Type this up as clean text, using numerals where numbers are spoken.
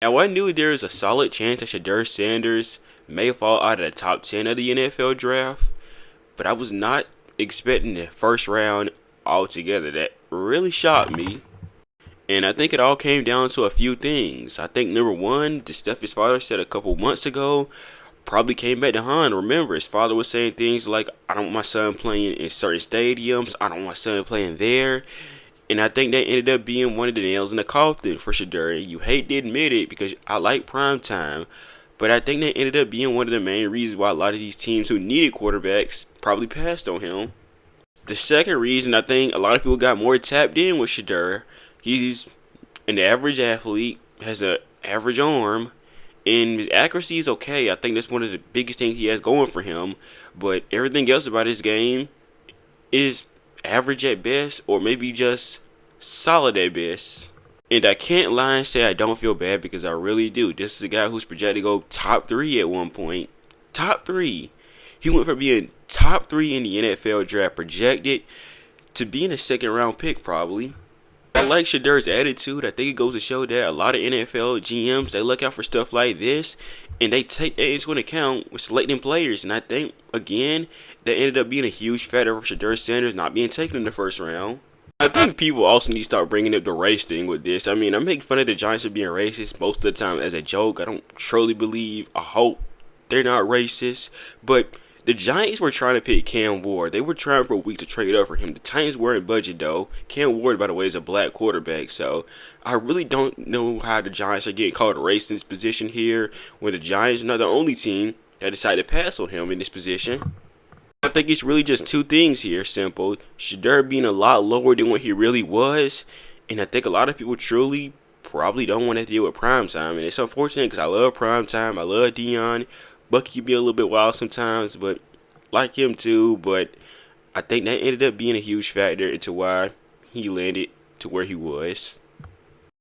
Now, I knew there was a solid chance that Shedeur Sanders may fall out of the top 10 of the NFL draft, but I was not expecting the first round altogether. That really shocked me. And I think it all came down to a few things. I think number one, the stuff his father said a couple months ago probably came back to haunt. Remember, his father was saying things like, I don't want my son playing in certain stadiums. I don't want my son playing there. And I think that ended up being one of the nails in the coffin for Shedeur. And you hate to admit it because I like prime time. But I think that ended up being one of the main reasons why a lot of these teams who needed quarterbacks probably passed on him. The second reason I think a lot of people got more tapped in with Shedeur, he's an average athlete, has an average arm, and his accuracy is okay. I think that's one of the biggest things he has going for him. But everything else about his game is average at best, or maybe just solid at best. And I can't lie and say I don't feel bad because I really do. This is a guy who's projected to go top 3 at one point. Top 3. He went from being top 3 in the NFL draft projected to being a second round pick probably. I like Shedeur's attitude. I think it goes to show that a lot of NFL GMs, they look out for stuff like this and they take that into account with selecting players. And I think, again, that ended up being a huge factor for Shedeur Sanders not being taken in the first round. I think people also need to start bringing up the race thing with this. I mean, I make fun of the Giants for being racist most of the time as a joke. I don't truly believe, I hope they're not racist. But the Giants were trying to pick Cam Ward. They were trying for a week to trade up for him. The Titans weren't budget though. Cam Ward, by the way, is a black quarterback. So I really don't know how the Giants are getting called a racist in this position here when the Giants are not the only team that decided to pass on him in this position. I think it's really just two things here, simple. Shedeur being a lot lower than what he really was, and I think a lot of people truly probably don't want to deal with prime time, and it's unfortunate because I love prime time. I love Dion. Bucky can be a little bit wild sometimes, but like him too. But I think that ended up being a huge factor into why he landed to where he was.